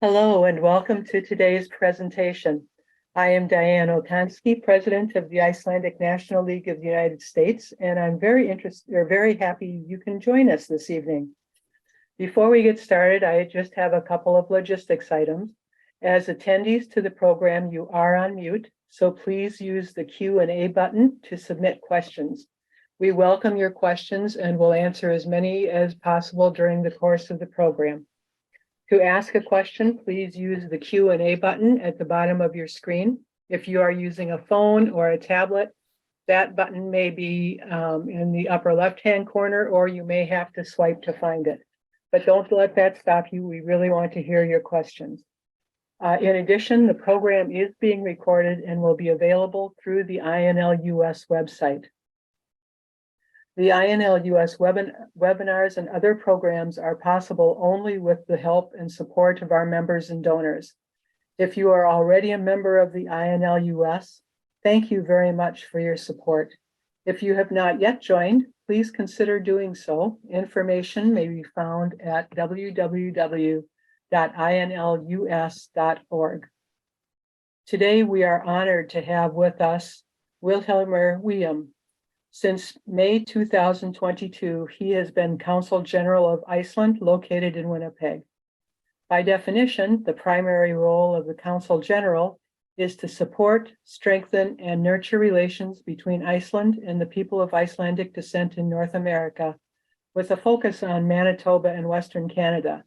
Hello and welcome to today's presentation. I am Diane Okonski, President of the Icelandic National League of the United States, and I'm very happy you can join us this evening. Before we get started, I just have a couple of logistics items. As attendees to the program, you are on mute, so please use the Q&A button to submit questions. We welcome your questions and will answer as many as possible during the course of the program. To ask a question, please use the Q&A button at the bottom of your screen. If you are using a phone or a tablet, that button may be in the upper left-hand corner, or you may have to swipe to find it. But don't let that stop you. We really want to hear your questions. In addition, the program is being recorded and will be available through the INLUS website. The INLUS webinars and other programs are possible only with the help and support of our members and donors. If you are already a member of the INLUS, thank you very much for your support. If you have not yet joined, please consider doing so. Information may be found at www.inlus.org. Today, we are honored to have with us Vilhjalmur Wiium. Since May 2022, he has been Consul General of Iceland, located in Winnipeg. By definition, the primary role of the Consul General is to support, strengthen, and nurture relations between Iceland and the people of Icelandic descent in North America, with a focus on Manitoba and Western Canada.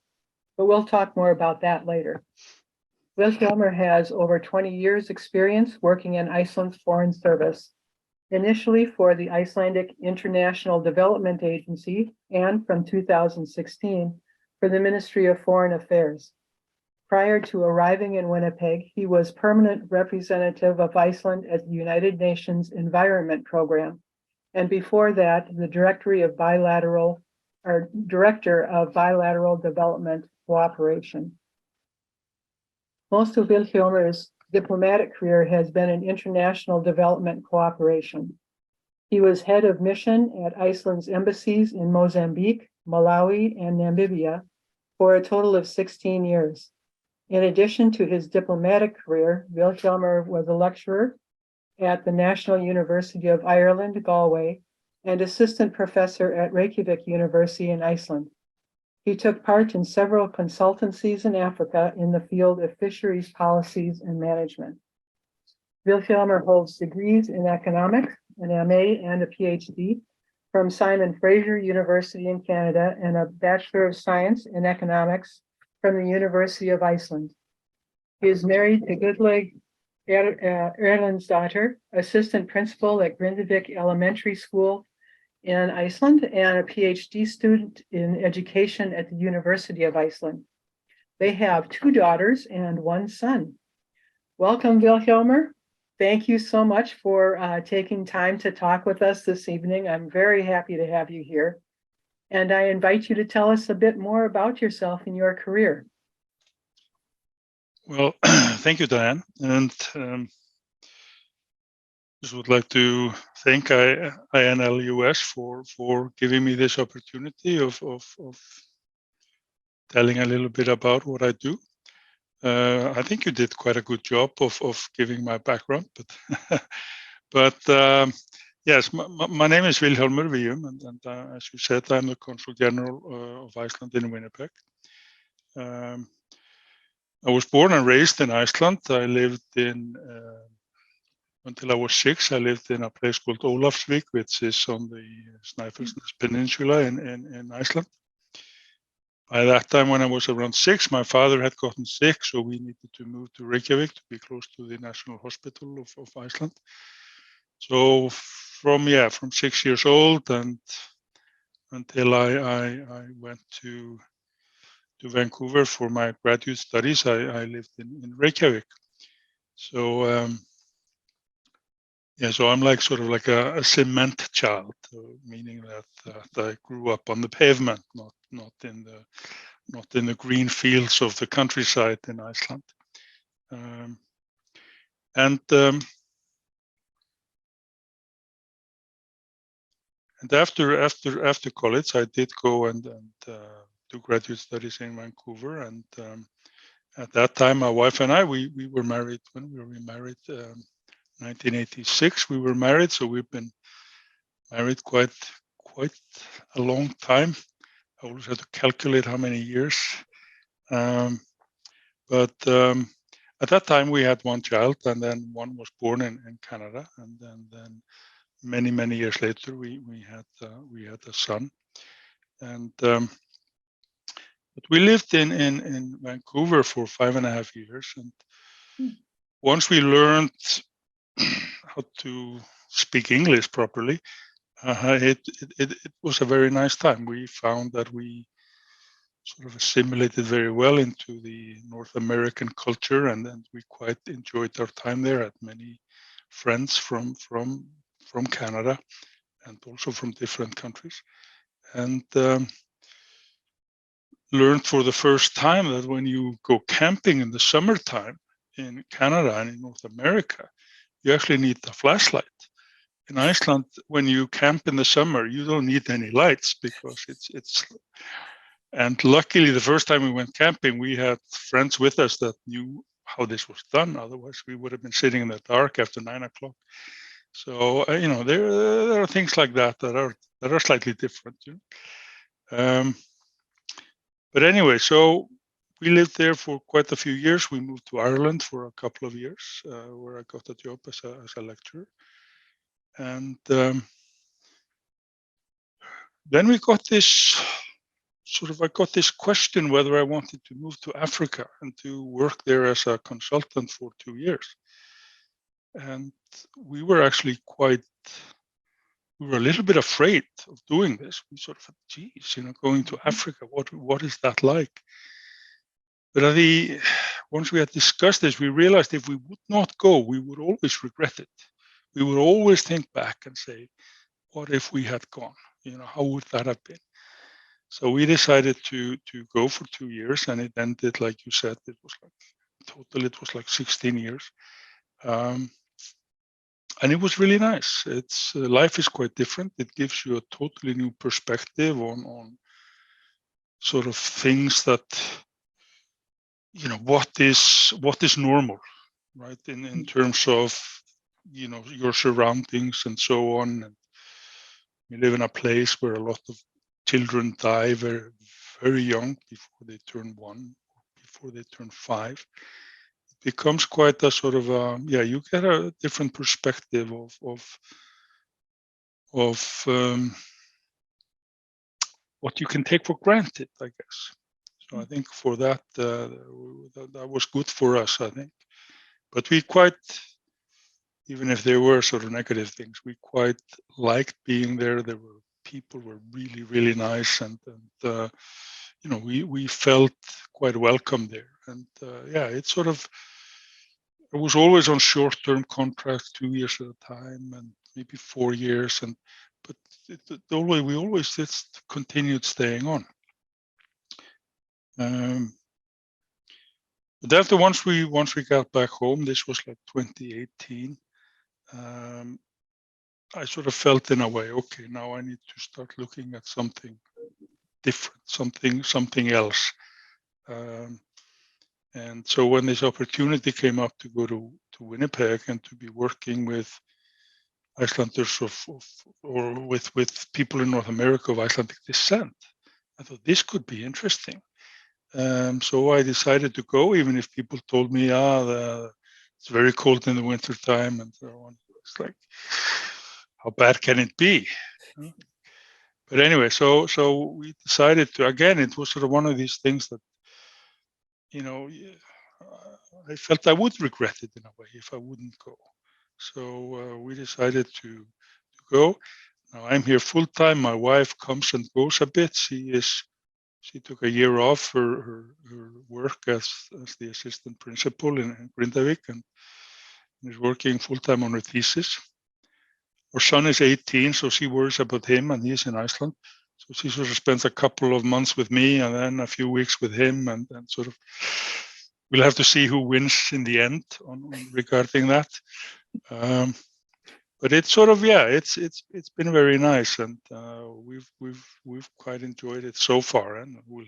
But we'll talk more about that later. Vilhjalmur has over 20 years' experience working in Iceland's Foreign Service, initially for the Icelandic International Development Agency, and from 2016 for the Ministry of Foreign Affairs. Prior to arriving in Winnipeg, he was permanent representative of Iceland at the United Nations Environment Program, and before that, the Director of Bilateral Development Cooperation. Most of Vilhjalmur's diplomatic career has been in international development cooperation. He was head of mission at Iceland's embassies in Mozambique, Malawi, and Namibia for a total of 16 years. In addition to his diplomatic career, Vilhjalmur was a lecturer at the National University of Ireland, Galway, and assistant professor at Reykjavik University in Iceland. He took part in several consultancies in Africa in the field of fisheries policies and management. Vilhjalmur holds degrees in economics, an MA and a PhD from Simon Fraser University in Canada, and a Bachelor of Science in Economics from the University of Iceland. He is married to Guðlaug Erlendsdóttir, assistant principal at Grindavik Elementary School in Iceland, and a PhD student in education at the University of Iceland. They have 2 daughters and 1 son. Welcome, Vilhjalmur. Thank you so much for taking time to talk with us this evening. I'm very happy to have you here. And I invite you to tell us a bit more about yourself and your career. Well, thank you, Diane. And just would like to thank INLUS for giving me this opportunity of telling a little bit about what I do. I think you did quite a good job of giving my background, but yes, my name is Vilhjalmur Wiium, and as you said, I'm the Consul General of Iceland in Winnipeg. I was born and raised in Iceland. I lived until I was 6, I lived in a place called Ólafsvík, which is on the Snæfellsnes Peninsula in Iceland. By that time, when I was around 6, my father had gotten sick, so we needed to move to Reykjavik to be close to the National Hospital of Iceland. So from 6 years old and until I went to Vancouver for my graduate studies, I lived in Reykjavik. So so I'm like sort of like a cement child, meaning that I grew up on the pavement, not in the green fields of the countryside in Iceland. And after college, I did go and do graduate studies in Vancouver, and At that time, my wife and I, we were married. When were we married? 1986. We were married, so we've been married quite a long time. I always had to calculate how many years. But at that time, we had one child, and then one was born in Canada, and then many years later, we had a son, and but we lived in Vancouver for 5.5 years, and once we learned how to speak English properly, it was a very nice time. We found that we sort of assimilated very well into the North American culture, and then we quite enjoyed our time there. Had many friends from Canada and also from different countries, and learned for the first time that when you go camping in the summertime in Canada and in North America, you actually need a flashlight. In Iceland, when you camp in the summer, you don't need any lights because it's. And luckily, the first time we went camping, we had friends with us that knew how this was done. Otherwise, we would have been sitting in the dark after 9 o'clock. So there are things like that are slightly different. But anyway, so we lived there for quite a few years. We moved to Ireland for a couple of years, where I got a job as a lecturer. And then we got this I got this question whether I wanted to move to Africa and to work there as a consultant for 2 years. And we were actually we were a little bit afraid of doing this. We sort of thought, geez, going to Africa, what is that like? But once we had discussed this, we realized if we would not go, we would always regret it. We would always think back and say, what if we had gone? How would that have been? So we decided to go for 2 years, and it ended, like you said, it was like 16 years. And it was really nice. Life is quite different. It gives you a totally new perspective on sort of things that, what is normal, right? In terms of, your surroundings and so on. And we live in a place where a lot of children die very, very young, before they turn 1, before they turn 5. It becomes quite a sort of you get a different perspective of what you can take for granted, I guess. So I think for that, that was good for us, I think. But we even if there were sort of negative things, we quite liked being there. People were really, really nice, and we felt quite welcome there. And it was always on short-term contracts, 2 years at a time, and maybe 4 years. But we always just continued staying on. But after once we got back home, this was like 2018. I sort of felt in a way, okay, now I need to start looking at something different, something else. And so when this opportunity came up to go to Winnipeg and to be working with Icelanders or with people in North America of Icelandic descent, I thought this could be interesting. So I decided to go, even if people told me, it's very cold in the winter time and so on. It's like, how bad can it be? But anyway, so we decided to, again, it was sort of one of these things that, I felt I would regret it in a way if I wouldn't go. So we decided to go. Now I'm here full time. My wife comes and goes a bit. She took a year off her work as the assistant principal in Grindavik, and is working full time on her thesis. Our son is 18, so she worries about him, and he's in Iceland. So she sort of spends a couple of months with me and then a few weeks with him, and sort of we'll have to see who wins in the end regarding that. But it's sort of, it's been very nice, and we've quite enjoyed it so far, and we'll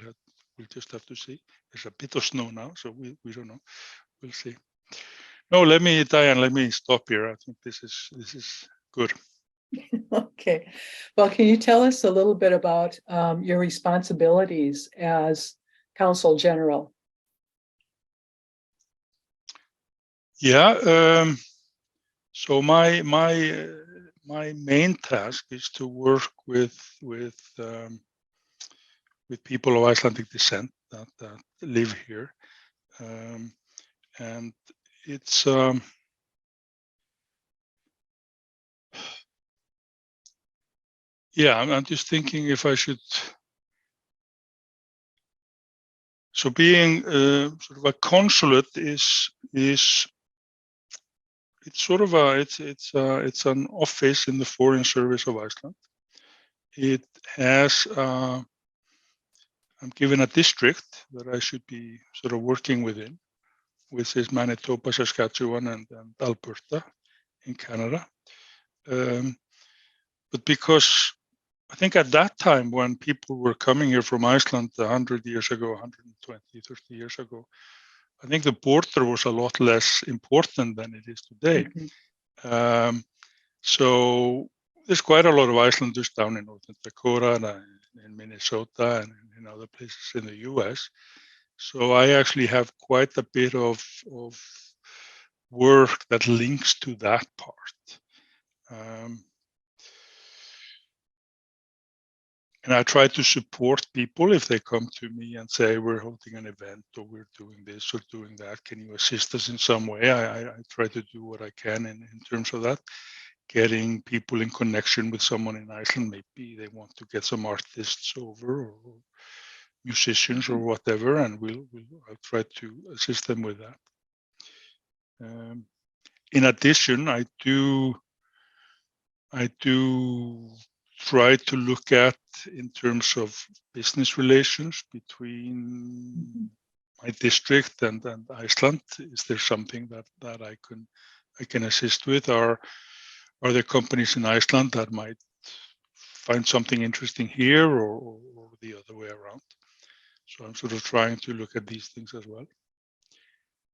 we'll just have to see. There's a bit of snow now, so we don't know. We'll see. No, Diane, let me stop here. I think this is good. Okay. Well, can you tell us a little bit about your responsibilities as Consul General? Yeah. So my main task is to work with people of Icelandic descent that live here, and it's yeah. I'm just thinking if I should. So being sort of a consulate is it's sort of it's an office in the Foreign Service of Iceland. It has I'm given a district that I should be sort of working within, which is Manitoba, Saskatchewan, and Alberta in Canada. But because I think at that time when people were coming here from Iceland 100 years ago, 120, 30 years ago, I think the border was a lot less important than it is today. Mm-hmm. So there's quite a lot of Icelanders down in Northern Dakota and in Minnesota and in other places in the US. So I actually have quite a bit of work that links to that part. And I try to support people if they come to me and say, we're holding an event or we're doing this or doing that. Can you assist us in some way? I try to do what I can in terms of that. Getting people in connection with someone in Iceland. Maybe they want to get some artists over or musicians or whatever, and I'll try to assist them with that. In addition, I do try to look at in terms of business relations between my district and Iceland. Is there something that I can assist with? Are there companies in Iceland that might find something interesting here or the other way around? So I'm sort of trying to look at these things as well.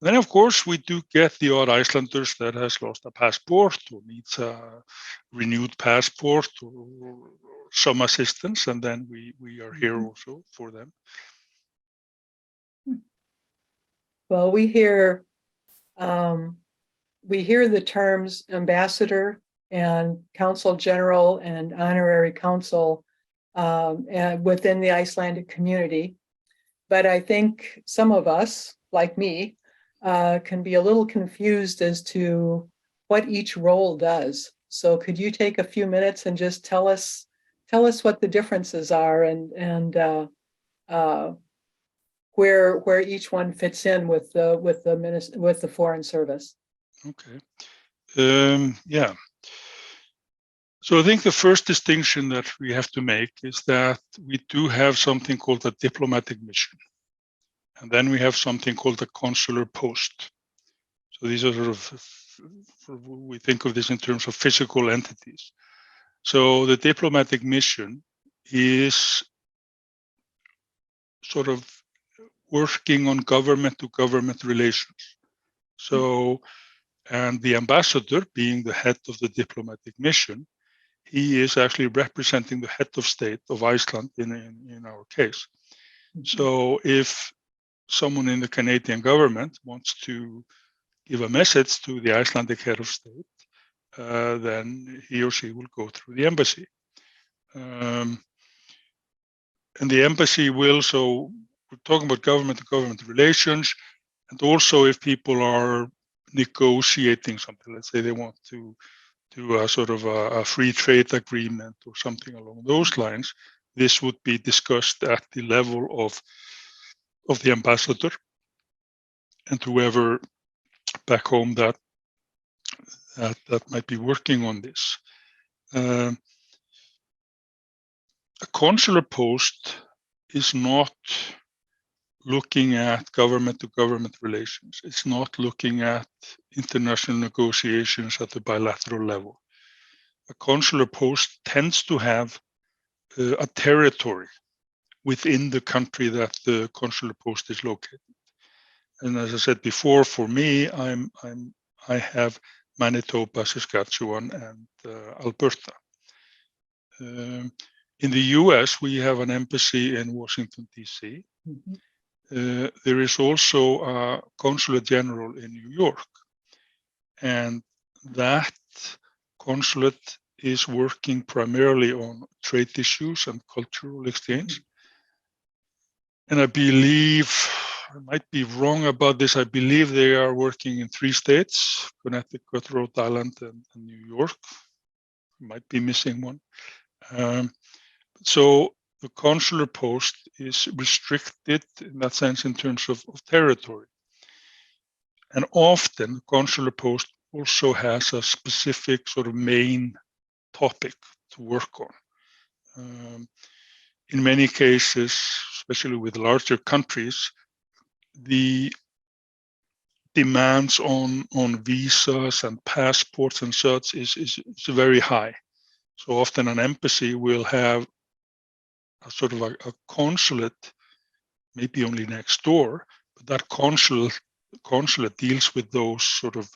Then, of course, we do get the odd Icelanders that has lost a passport or needs a renewed passport or some assistance, and then we are here also for them. Well, we hear the terms ambassador and consul general and honorary consul within the Icelandic community, but I think some of us, like me, can be a little confused as to what each role does. So could you take a few minutes and just tell us what the differences are and where each one fits in with the Foreign Service? Okay. Yeah. So I think the first distinction that we have to make is that we do have something called a diplomatic mission. And then we have something called a consular post. So these are sort of, we think of this in terms of physical entities. So the diplomatic mission is sort of working on government-to-government relations. So, and the ambassador, being the head of the diplomatic mission, he is actually representing the head of state of Iceland in our case. So if someone in the Canadian government wants to give a message to the Icelandic head of state, then he or she will go through the embassy. And the embassy will, so we're talking about government-to-government relations, and also if people are negotiating something, let's say they want to do a sort of a free trade agreement or something along those lines, this would be discussed at the level of the ambassador and whoever back home that might be working on this. A consular post is not looking at government-to-government relations. It's not looking at international negotiations at the bilateral level. A consular post tends to have a territory within the country that the consular post is located. And as I said before, for me, I have Manitoba, Saskatchewan, and Alberta. In the US, we have an embassy in Washington, D.C. There is also a consulate general in New York, and that consulate is working primarily on trade issues and cultural exchange. And I believe, I might be wrong about this, I believe they are working in 3 states, Connecticut, Rhode Island, and New York. Might be missing one. So the consular post is restricted in that sense in terms of territory. And often the consular post also has a specific sort of main topic to work on. In many cases, especially with larger countries, the demands on visas and passports and such is very high. So often an embassy will have a sort of a consulate, maybe only next door, but that consulate deals with those sort of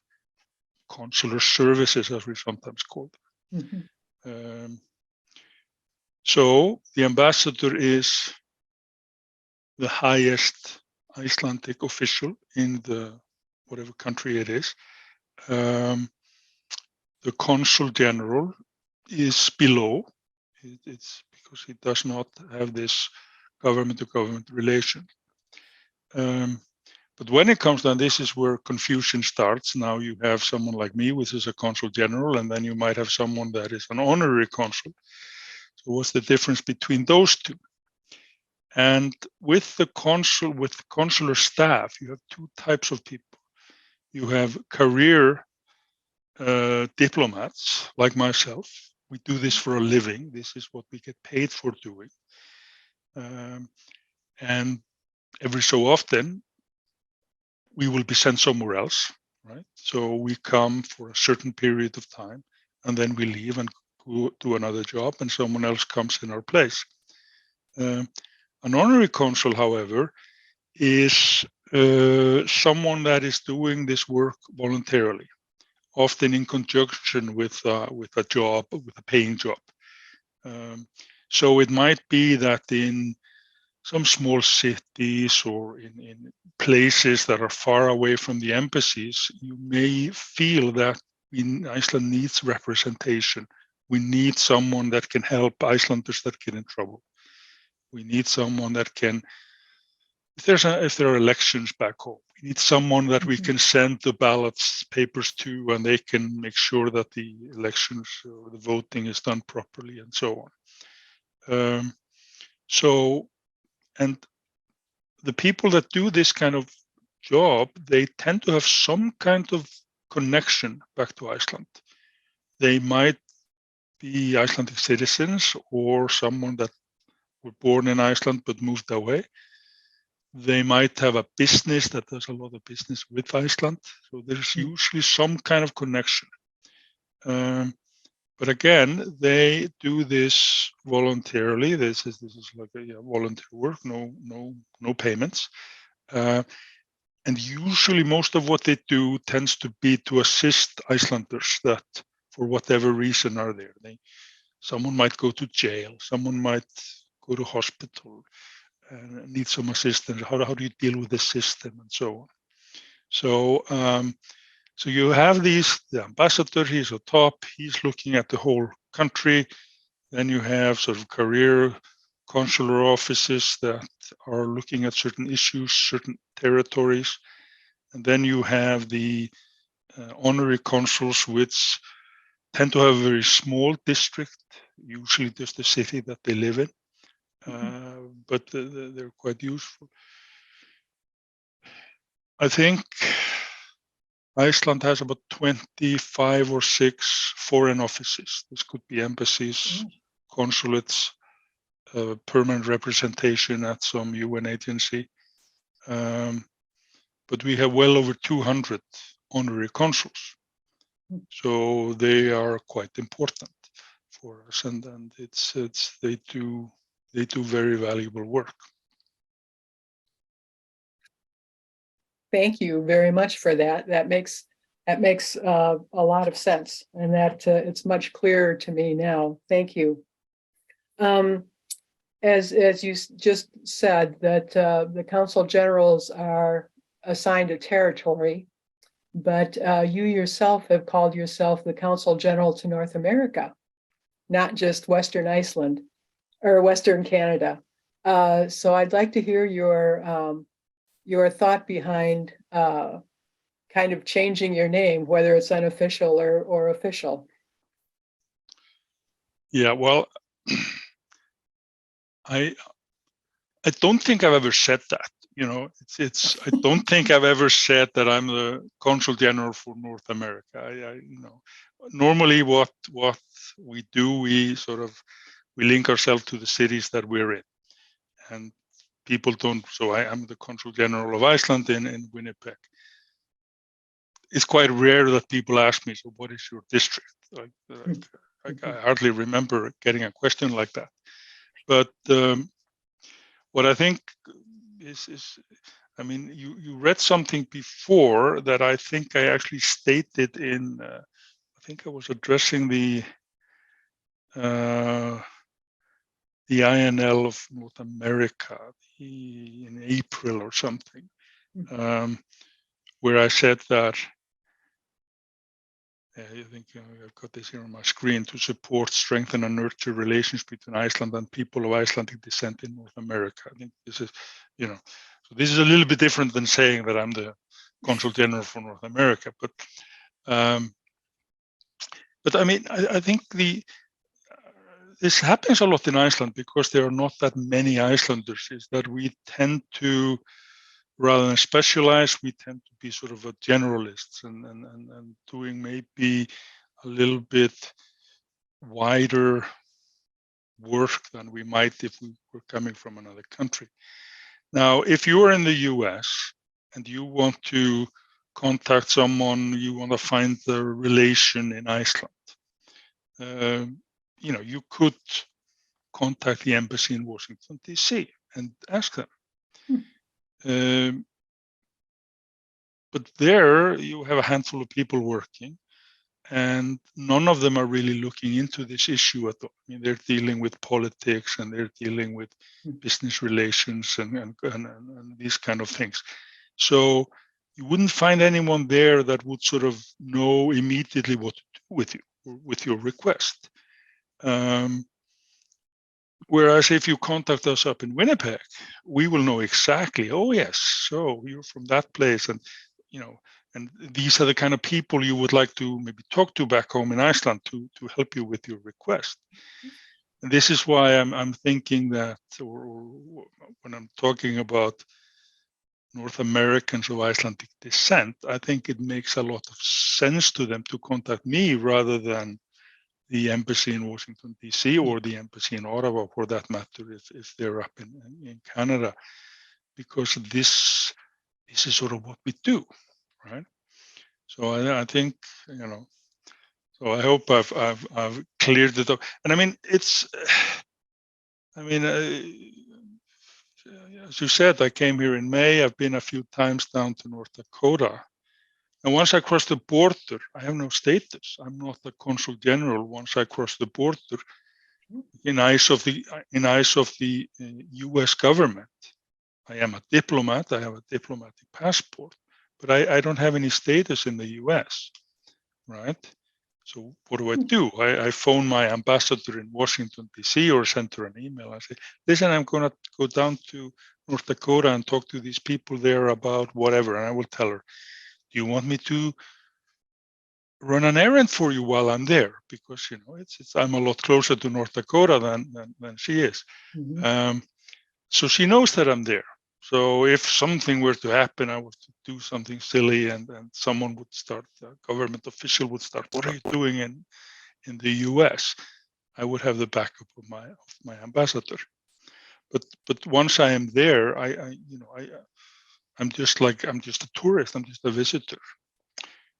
consular services, as we sometimes call them. So the ambassador is the highest Icelandic official in the whatever country it is. The consul general is below. It's because he does not have this government-to-government relation. But when it comes down, this is where confusion starts. Now you have someone like me, which is a consul general, and then you might have someone that is an honorary consul. So what's the difference between those two? And with the consular staff, you have 2 types of people. You have career diplomats like myself. We do this for a living. This is what we get paid for doing. And every so often, we will be sent somewhere else, right? So we come for a certain period of time, and then we leave and go do another job, and someone else comes in our place. An honorary consul, however, is someone that is doing this work voluntarily, often in conjunction with a job, with a paying job. So it might be that in some small cities or in places that are far away from the embassies, you may feel that Iceland needs representation. We need someone that can help Icelanders that get in trouble. We need someone that can, if there are elections back home, we need someone that we can send the ballots papers to, and they can make sure that the elections or the voting is done properly, and so on. And the people that do this kind of job, they tend to have some kind of connection back to Iceland. They might be Icelandic citizens or someone that were born in Iceland but moved away. They might have a business that does a lot of business with Iceland. So there's usually some kind of connection. But again, they do this voluntarily. This is like a volunteer work, no payments. And usually most of what they do tends to be to assist Icelanders that for whatever reason are there. Someone might go to jail, someone might go to hospital and need some assistance. How do you deal with the system and so on? So you have the ambassador, he's at top, he's looking at the whole country. Then you have sort of career consular offices that are looking at certain issues, certain territories. And then you have the honorary consuls, which tend to have a very small district, usually just the city that they live in, but they're quite useful. I think Iceland has about 25 or 6 foreign offices. This could be embassies, consulates, permanent representation at some UN agency. But we have well over 200 honorary consuls. So they are quite important for us. And they do they do very valuable work. Thank you very much for that. That makes a lot of sense, and that it's much clearer to me now. Thank you. As you just said, that the consul generals are assigned a territory, but you yourself have called yourself the consul general to North America, not just Western Iceland or Western Canada. So I'd like to hear your thought behind kind of changing your name, whether it's unofficial or official. Yeah, well, I don't think I've ever said that. You know, I don't think I've ever said that I'm the consul general for North America. Normally what we do, we link ourselves to the cities that we're in, and people don't. So I am the consul general of Iceland in Winnipeg. It's quite rare that people ask me, so what is your district? I hardly remember getting a question like that. But what I think is, I mean, you read something before that I think I actually stated in, I think I was addressing the INL of North America in April or something, where I said that, I think I've got this here on my screen, to support, strengthen, and nurture relations between Iceland and people of Icelandic descent in North America. I think this is, so this is a little bit different than saying that I'm the Consul General for North America. But I mean, I think this happens a lot in Iceland because there are not that many Icelanders, is that we tend to, rather than specialize, we tend to be sort of a generalists and doing maybe a little bit wider work than we might if we were coming from another country. Now, if you're in the US and you want to contact someone, you want to find the relation in Iceland, you could contact the embassy in Washington, D.C. and ask them. But there you have a handful of people working, and none of them are really looking into this issue at all. I mean, they're dealing with politics and they're dealing with business relations and these kind of things. So you wouldn't find anyone there that would sort of know immediately what to do with you, or with your request. Whereas if you contact us up in Winnipeg, we will know exactly, oh yes, so you're from that place, and and these are the kind of people you would like to maybe talk to back home in Iceland to help you with your request. And this is why I'm thinking that, or when I'm talking about North Americans of Icelandic descent, I think it makes a lot of sense to them to contact me rather than the embassy in Washington, D.C., or the embassy in Ottawa, for that matter, if they're up in Canada, because this is sort of what we do, right? So I think, so I hope I've cleared it up. And I mean, as you said, I came here in May. I've been a few times down to North Dakota. And once I cross the border, I have no status. I'm not the consul general. Once I cross the border, in eyes of the U.S. government, I am a diplomat. I have a diplomatic passport, but I don't have any status in the U.S. Right? So what do? I phone my ambassador in Washington, D.C., or send her an email. I say, listen, I'm going to go down to North Dakota and talk to these people there about whatever. And I will tell her, do you want me to run an errand for you while I'm there? Because, I'm a lot closer to North Dakota than she is. Mm-hmm. So she knows that I'm there. So if something were to happen, I was to do something silly, and someone would start, a government official would start, what are you doing in the US? I would have the backup of my ambassador. But once I am there, I'm just a tourist, I'm just a visitor.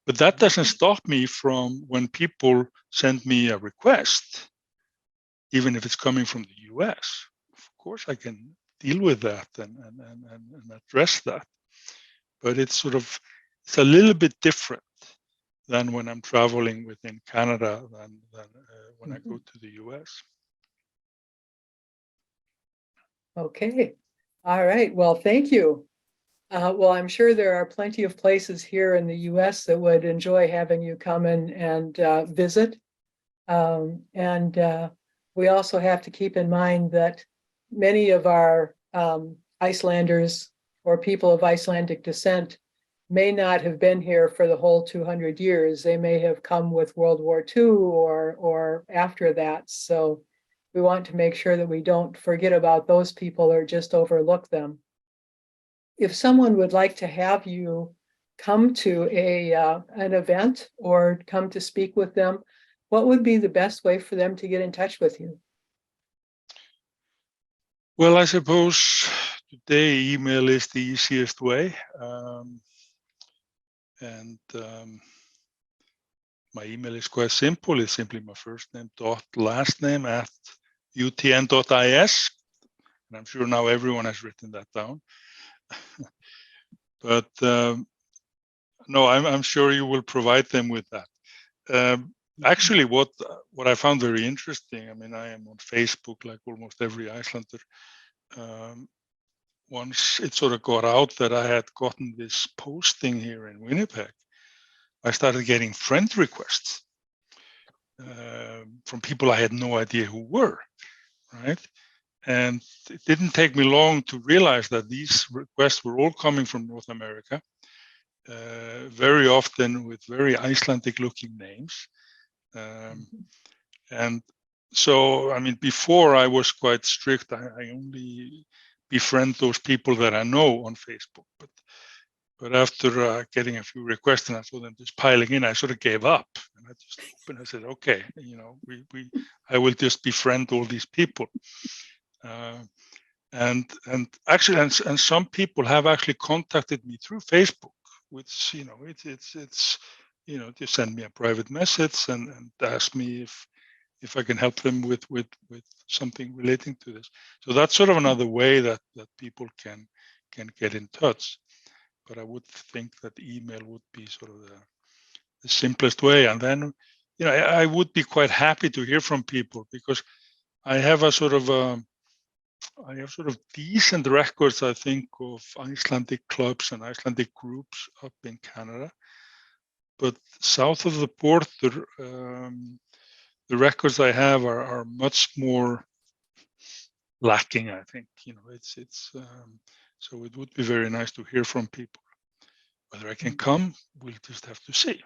But that doesn't stop me from, when people send me a request, even if it's coming from the US, course I can deal with that and address that. But it's a little bit different than when I'm traveling within Canada than when I go to the US. Okay. All right. Well, thank you. Well, I'm sure there are plenty of places here in the US that would enjoy having you come in and visit. We also have to keep in mind that many of our Icelanders or people of Icelandic descent may not have been here for the whole 200 years. They may have come with World War II or after that. So we want to make sure that we don't forget about those people or just overlook them. If someone would like to have you come to an event or come to speak with them, what would be the best way for them to get in touch with you? Well, I suppose today email is the easiest way. My email is quite simple. It's simply my first name dot last name at utn.is. And I'm sure now everyone has written that down. But no, I'm sure you will provide them with that. Actually, what I found very interesting, I mean, I am on Facebook like almost every Icelander. Once it sort of got out that I had gotten this posting here in Winnipeg, I started getting friend requests from people I had no idea who were, right? And it didn't take me long to realize that these requests were all coming from North America, very often with very Icelandic looking names. And so, I mean, before I was quite strict. I only befriend those people that I know on Facebook. But after getting a few requests and I saw them just piling in, I sort of gave up. And I just opened. I said, okay, I will just befriend all these people. And actually, and some people have actually contacted me through Facebook, which it's just send me a private message and ask me if I can help them with something relating to this. So that's sort of another way that people can get in touch. But I would think that email would be sort of the simplest way. And then, I would be quite happy to hear from people because I have sort of decent records, I think, of Icelandic clubs and Icelandic groups up in Canada. But south of the border, the records I have are much more lacking, I think. So it would be very nice to hear from people. Whether I can come, we'll just have to see.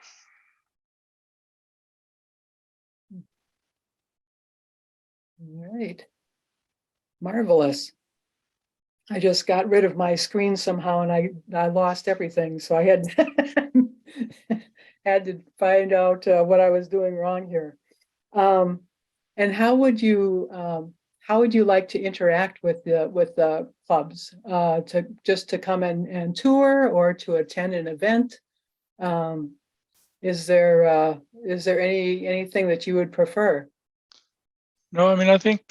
All right. Marvelous. I just got rid of my screen somehow and I lost everything. So I had had to find out what I was doing wrong here. And how would you like to interact with the clubs? To come and tour or to attend an event? Is there anything that you would prefer? No, I mean, I think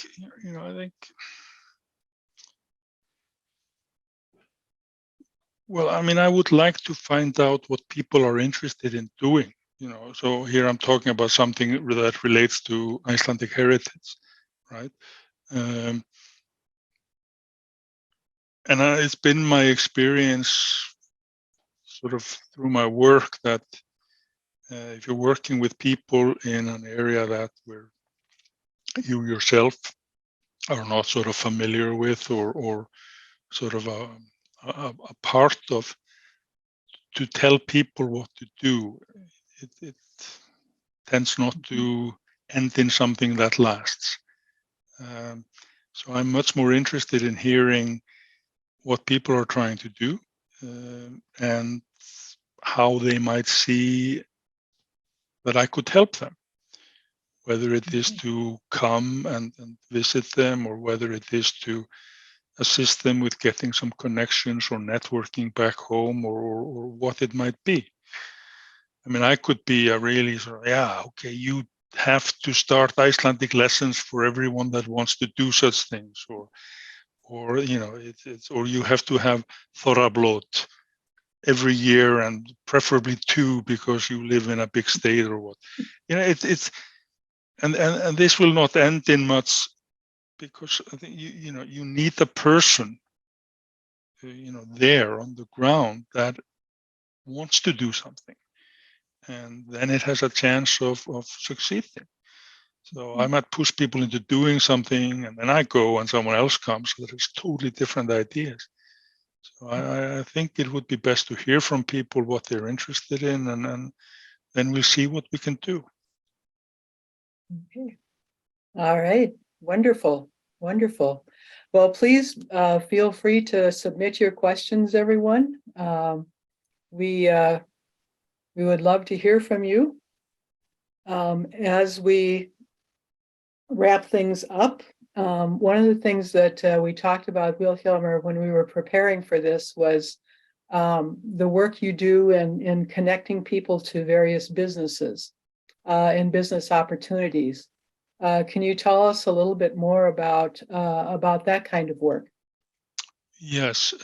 well, I mean, I would like to find out what people are interested in doing. So here I'm talking about something that relates to Icelandic heritage, right? And it's been my experience sort of through my work that if you're working with people in an area that where you yourself are not sort of familiar with or sort of a part of, to tell people what to do, it tends not to end in something that lasts. So I'm much more interested in hearing what people are trying to do and how they might see that I could help them, whether it is to come and visit them or whether it is to assist them with getting some connections or networking back home or what it might be. I mean, I could be a really sort of, okay, you have to start Icelandic lessons for everyone that wants to do such things, or or or you have to have Thorrablót every year, and preferably 2 because you live in a big state or what. It's and this will not end in much, because I think you need a person there on the ground that wants to do something, and then it has a chance of succeeding. So I might push people into doing something, and then I go and someone else comes that has totally different ideas. So I think it would be best to hear from people what they're interested in, and then we'll see what we can do. Okay. All right. Wonderful. Wonderful. Well, please feel free to submit your questions, everyone. We would love to hear from you. As we wrap things up, one of the things that we talked about, Vilhjalmur, when we were preparing for this was the work you do in connecting people to various businesses and business opportunities. Can you tell us a little bit more about that kind of work? Yes.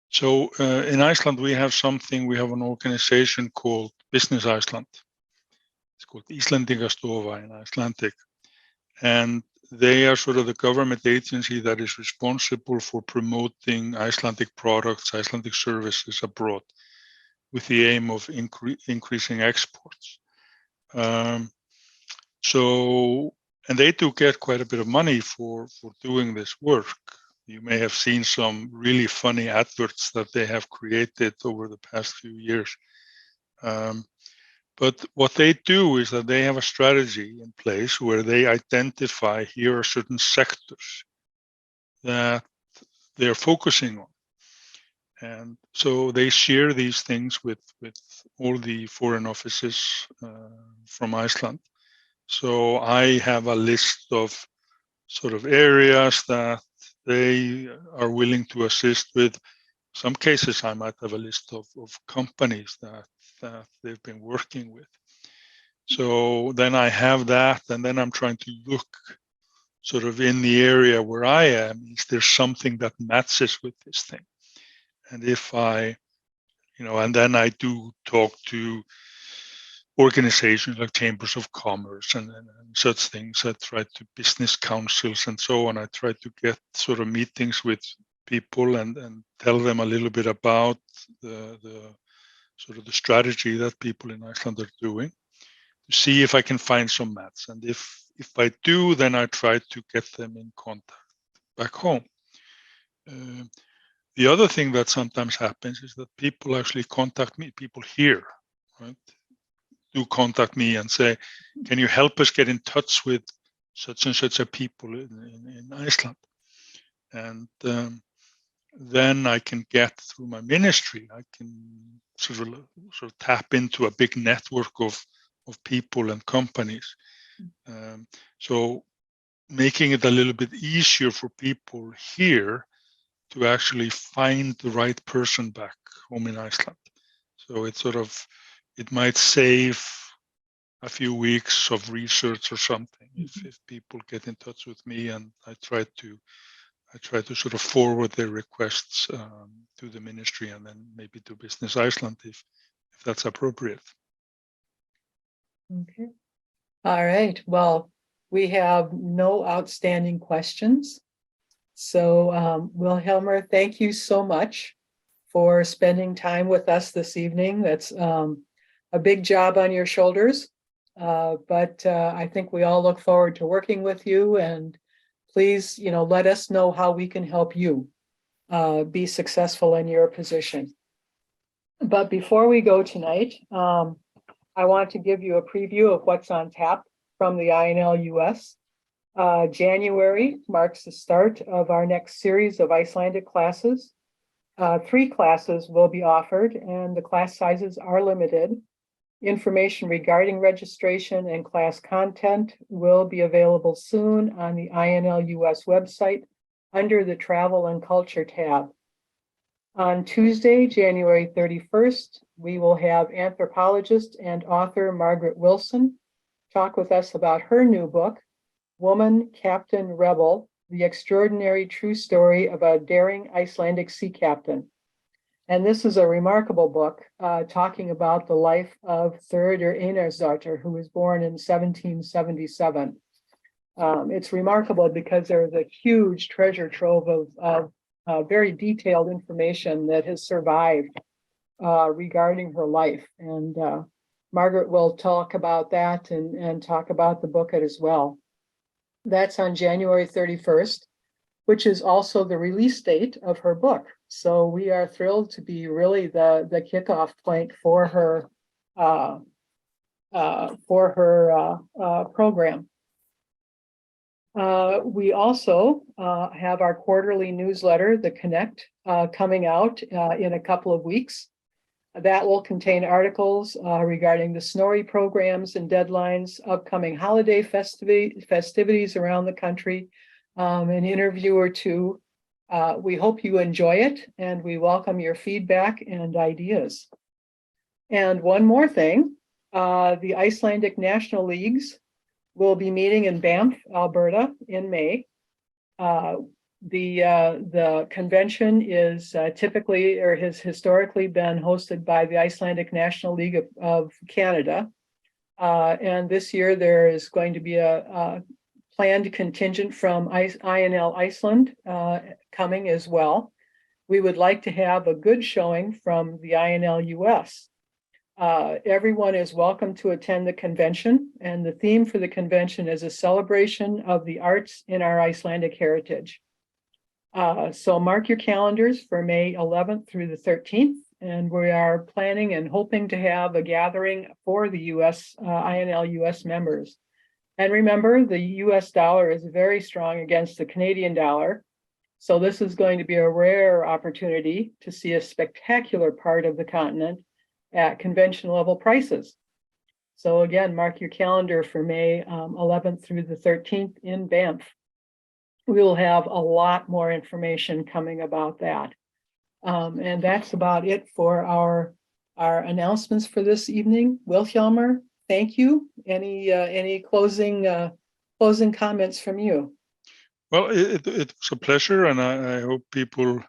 So in Iceland, we have an organization called Business Iceland. It's called Icelandic in Icelandic. And they are sort of the government agency that is responsible for promoting Icelandic products, Icelandic services abroad, with the aim of increasing exports. And they do get quite a bit of money for doing this work. You may have seen some really funny adverts that they have created over the past few years. But what they do is that they have a strategy in place where they identify here are certain sectors that they're focusing on. And so they share these things with all the foreign offices from Iceland. So I have a list of sort of areas that they are willing to assist with. Some cases I might have a list of companies that they've been working with. So then I have that, and then I'm trying to look sort of in the area where I am, is there something that matches with this thing? And if I, and then I do talk to organizations like chambers of commerce and such things. I try to business councils and so on. I try to get sort of meetings with people and tell them a little bit about the sort of the strategy that people in Iceland are doing, to see if I can find some match. And if I do, then I try to get them in contact back home. The other thing that sometimes happens is that people actually contact me, people here, right? Do contact me and say, can you help us get in touch with such and such a people in Iceland? And then I can get through my ministry, I can sort of tap into a big network of people and companies. So making it a little bit easier for people here to actually find the right person back home in Iceland. So it's sort of, it might save a few weeks of research or something if people get in touch with me, and I try to sort of forward their requests to the ministry and then maybe to Business Iceland if that's appropriate. Okay. All right. Well, we have no outstanding questions. So Vilhjalmur, thank you so much for spending time with us this evening. That's a big job on your shoulders. But I think we all look forward to working with you, and please, let us know how we can help you be successful in your position. But before we go tonight, I want to give you a preview of what's on tap from the INLUS. January marks the start of our next series of Icelandic classes. 3 classes will be offered, and the class sizes are limited. Information regarding registration and class content will be available soon on the INLUS website under the Travel and Culture tab. On Tuesday, January 31st, we will have anthropologist and author Margaret Wilson talk with us about her new book, Woman, Captain, Rebel, The Extraordinary True Story of a Daring Icelandic Sea Captain. And this is a remarkable book talking about the life of Thirdur Einarsdóttir, who was born in 1777. It's remarkable because there's a huge treasure trove of very detailed information that has survived regarding her life. And Margaret will talk about that and talk about the book as well. That's on January 31st, which is also the release date of her book. So we are thrilled to be really the kickoff point for her program. We also have our quarterly newsletter, The Connect, coming out in a couple of weeks. That will contain articles regarding the Snorri programs and deadlines, upcoming holiday festivities around the country, an interview or two. We hope you enjoy it, and we welcome your feedback and ideas. And one more thing, the Icelandic National Leagues will be meeting in Banff, Alberta in May. The convention is typically or has historically been hosted by the Icelandic National League of Canada. And this year there is going to be a planned contingent from INL Iceland coming as well. We would like to have a good showing from the INL US. Everyone is welcome to attend the convention, and the theme for the convention is a celebration of the arts in our Icelandic heritage. So mark your calendars for May 11th through the 13th, and we are planning and hoping to have a gathering for the INL US members. And remember, the US dollar is very strong against the Canadian dollar. So this is going to be a rare opportunity to see a spectacular part of the continent at convention level prices. So again, mark your calendar for May 11th through the 13th in Banff. We will have a lot more information coming about that. And that's about it for our announcements for this evening. Vilhjalmur, thank you. Any closing comments from you? Well, it was a pleasure, and I hope people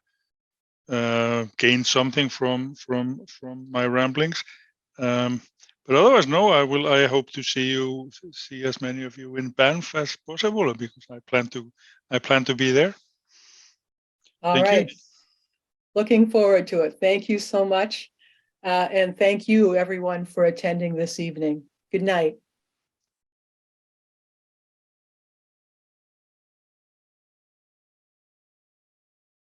gain something from my ramblings. But otherwise, no, I hope to see as many of you in Banff as possible, because I plan to be there. All Thank right. you. Looking forward to it. Thank you so much. And thank you everyone for attending this evening. Good night.